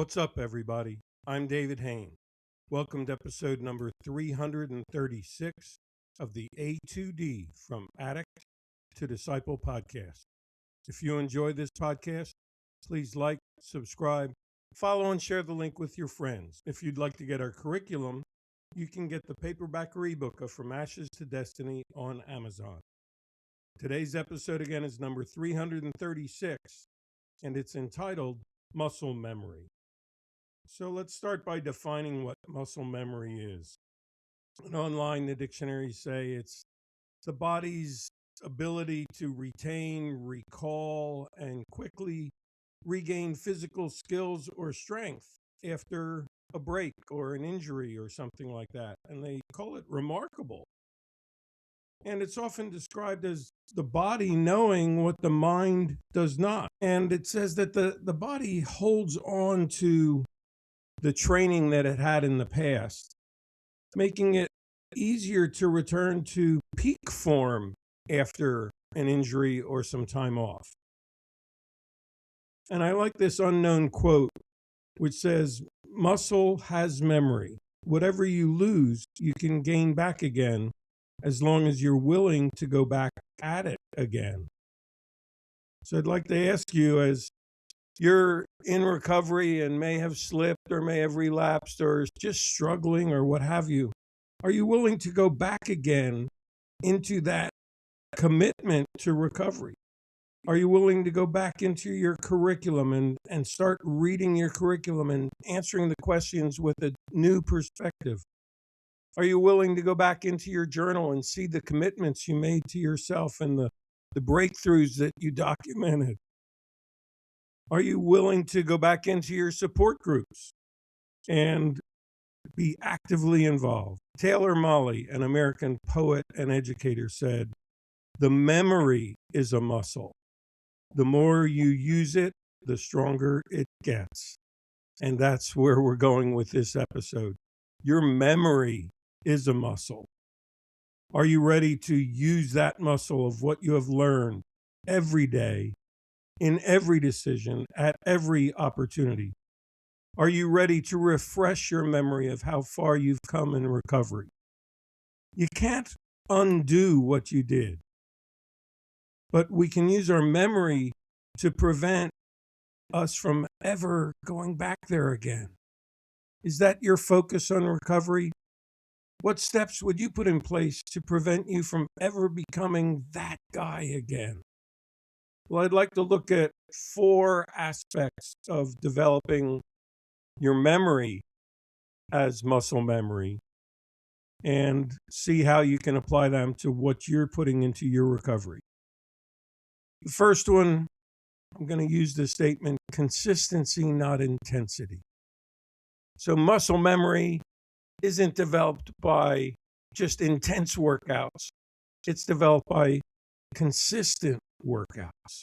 What's up, everybody? I'm David Hain. Welcome to episode number 336 of the A2D From Addict to Disciple podcast. If you enjoy this podcast, please like, subscribe, follow, and share the link with your friends. If you'd like to get our curriculum, you can get the paperback or ebook of From Ashes to Destiny on Amazon. Today's episode again is number 336, and it's entitled Muscle Memory. So let's start by defining what muscle memory is. And online, the dictionaries say it's the body's ability to retain, recall, and quickly regain physical skills or strength after a break or an injury or something like that. And they call it remarkable. And it's often described as the body knowing what the mind does not. And it says that the body holds on to the training that it had in the past, making it easier to return to peak form after an injury or some time off. And I like this unknown quote, which says, "Muscle has memory. Whatever you lose, you can gain back again, as long as you're willing to go back at it again." So I'd like to ask you, as you're in recovery and may have slipped or may have relapsed or just struggling or what have you, are you willing to go back again into that commitment to recovery? Are you willing to go back into your curriculum and start reading your curriculum and answering the questions with a new perspective? Are you willing to go back into your journal and see the commitments you made to yourself and the breakthroughs that you documented? Are you willing to go back into your support groups and be actively involved? Taylor Molley, an American poet and educator, said, "The memory is a muscle. The more you use it, the stronger it gets." And that's where we're going with this episode. Your memory is a muscle. Are you ready to use that muscle of what you have learned every day, in every decision, at every opportunity? Are you ready to refresh your memory of how far you've come in recovery? You can't undo what you did, but we can use our memory to prevent us from ever going back there again. Is that your focus on recovery? What steps would you put in place to prevent you from ever becoming that guy again? Well, I'd like to look at 4 aspects of developing your memory as muscle memory and see how you can apply them to what you're putting into your recovery. The first one, I'm going to use the statement, consistency, not intensity. So muscle memory isn't developed by just intense workouts. It's developed by consistent workouts.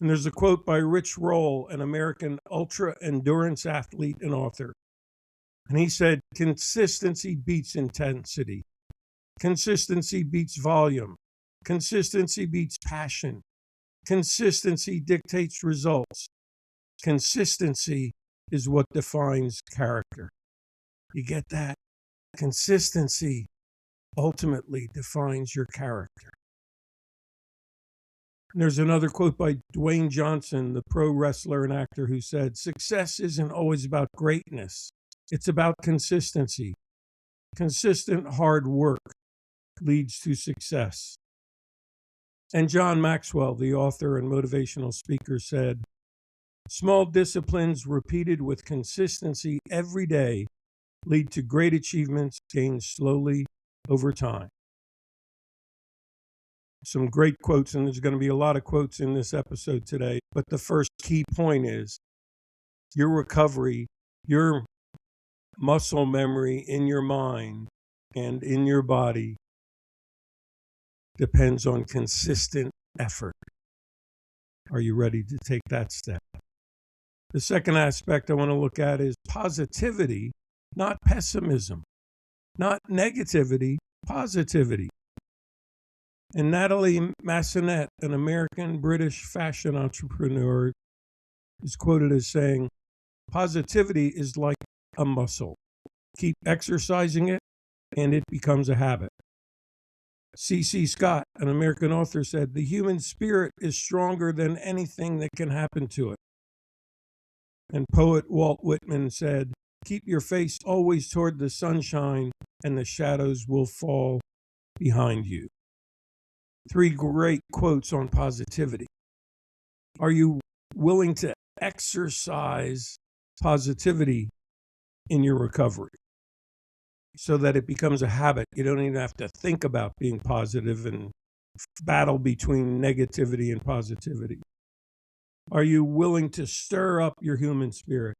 And there's a quote by Rich Roll, an American ultra endurance athlete and author. And he said, "Consistency beats intensity. Consistency beats volume. Consistency beats passion. Consistency dictates results. Consistency is what defines character." You get that? Consistency ultimately defines your character. And there's another quote by Dwayne Johnson, the pro wrestler and actor, who said, "Success isn't always about greatness. It's about consistency. Consistent hard work leads to success." And John Maxwell, the author and motivational speaker, said, "Small disciplines repeated with consistency every day lead to great achievements gained slowly over time." Some great quotes, and there's going to be a lot of quotes in this episode today. But the first key point is your recovery, your muscle memory in your mind and in your body depends on consistent effort. Are you ready to take that step? The second aspect I want to look at is positivity, not pessimism, not negativity, positivity. And Natalie Massenet, an American-British fashion entrepreneur, is quoted as saying, Positivity is like a muscle. Keep exercising it, and it becomes a habit. C.C. Scott, an American author, said, "The human spirit is stronger than anything that can happen to it." And poet Walt Whitman said, "Keep your face always toward the sunshine, and the shadows will fall behind you." Three great quotes on positivity. Are you willing to exercise positivity in your recovery so that it becomes a habit? You don't even have to think about being positive and battle between negativity and positivity. Are you willing to stir up your human spirit,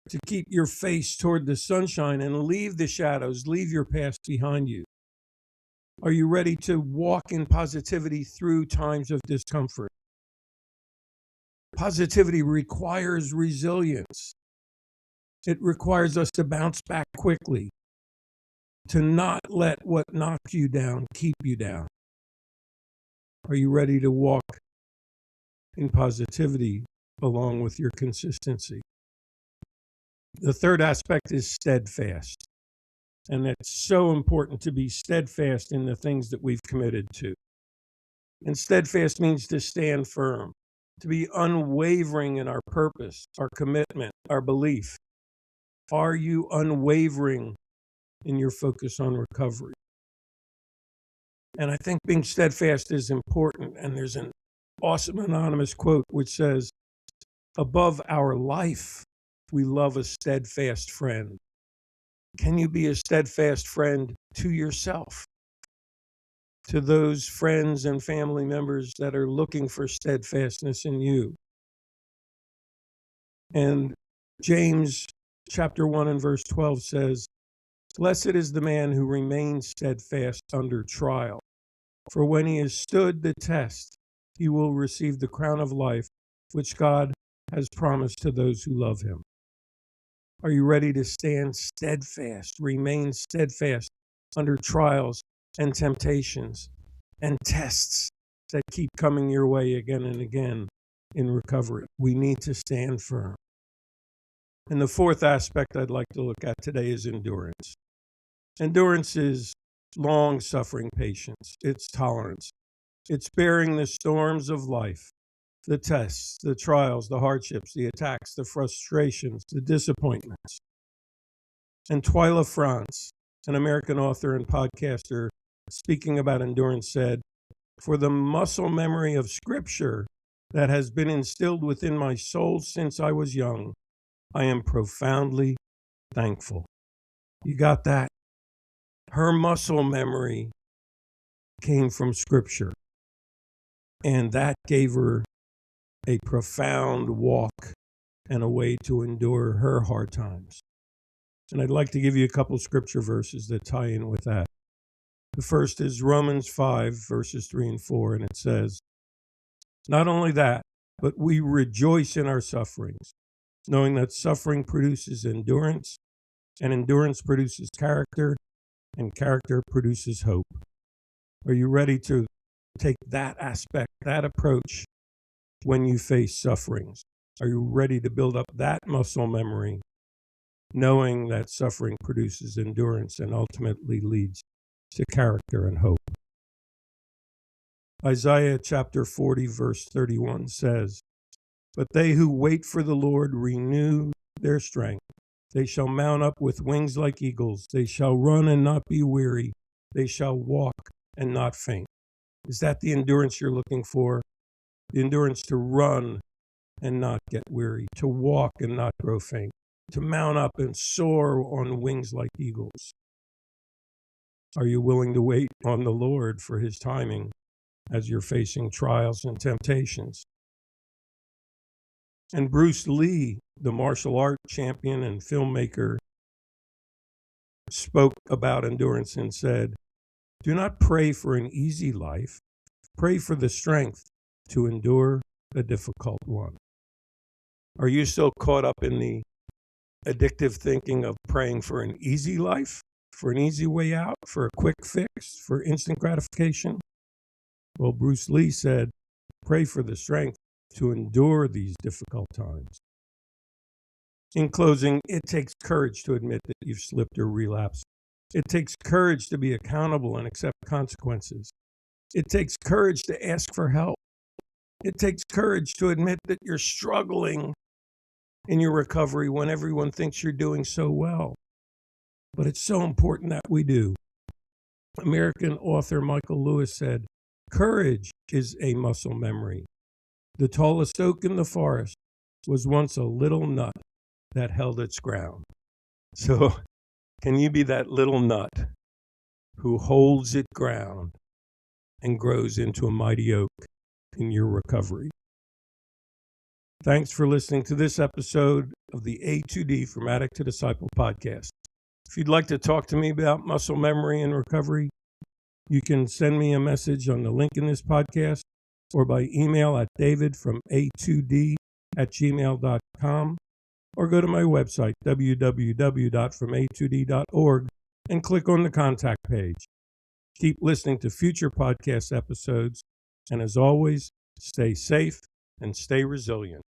to keep your face toward the sunshine and leave the shadows, leave your past behind you? Are you ready to walk in positivity through times of discomfort? Positivity requires resilience. It requires us to bounce back quickly, to not let what knocks you down keep you down. Are you ready to walk in positivity along with your consistency? The third aspect is steadfast. And it's so important to be steadfast in the things that we've committed to. And steadfast means to stand firm, to be unwavering in our purpose, our commitment, our belief. Are you unwavering in your focus on recovery? And I think being steadfast is important. And there's an awesome anonymous quote which says, "Above our life, we love a steadfast friend." Can you be a steadfast friend to yourself, to those friends and family members that are looking for steadfastness in you? And James chapter 1 and verse 12 says, "Blessed is the man who remains steadfast under trial, for when he has stood the test, he will receive the crown of life which God has promised to those who love him." Are you ready to stand steadfast, remain steadfast under trials and temptations and tests that keep coming your way again and again in recovery? We need to stand firm. And the fourth aspect I'd like to look at today is endurance. Endurance is long-suffering patience. It's tolerance. It's bearing the storms of life, the tests, the trials, the hardships, the attacks, the frustrations, the disappointments. And Twyla France, an American author and podcaster, speaking about endurance, said, "For the muscle memory of Scripture that has been instilled within my soul since I was young, I am profoundly thankful." You got that? Her muscle memory came from Scripture, and that gave her a profound walk and a way to endure her hard times. And I'd like to give you a couple scripture verses that tie in with that. The first is Romans 5, verses 3 and 4, and it says, "Not only that, but we rejoice in our sufferings, knowing that suffering produces endurance, and endurance produces character, and character produces hope." Are you ready to take that aspect, that approach when you face sufferings? Are you ready to build up that muscle memory, knowing that suffering produces endurance and ultimately leads to character and hope? Isaiah chapter 40, verse 31 says, "But they who wait for the Lord renew their strength. They shall mount up with wings like eagles. They shall run and not be weary. They shall walk and not faint." Is that the endurance you're looking for? The endurance to run and not get weary, to walk and not grow faint, to mount up and soar on wings like eagles. Are you willing to wait on the Lord for his timing as you're facing trials and temptations? And Bruce Lee, the martial art champion and filmmaker, spoke about endurance and said, "Do not pray for an easy life. Pray for the strength to endure the difficult one." Are you still caught up in the addictive thinking of praying for an easy life, for an easy way out, for a quick fix, for instant gratification? Well, Bruce Lee said, pray for the strength to endure these difficult times. In closing, it takes courage to admit that you've slipped or relapsed. It takes courage to be accountable and accept consequences. It takes courage to ask for help. It takes courage to admit that you're struggling in your recovery when everyone thinks you're doing so well. But it's so important that we do. American author Michael Lewis said, "Courage is a muscle memory. The tallest oak in the forest was once a little nut that held its ground." So, can you be that little nut who holds its ground and grows into a mighty oak in your recovery? Thanks for listening to this episode of the A2D From Addict to Disciple podcast. If you'd like to talk to me about muscle memory and recovery, you can send me a message on the link in this podcast or by email at davidfroma2d@gmail.com, or go to my website, www.froma2d.org, and click on the contact page. Keep listening to future podcast episodes, and as always, stay safe and stay resilient.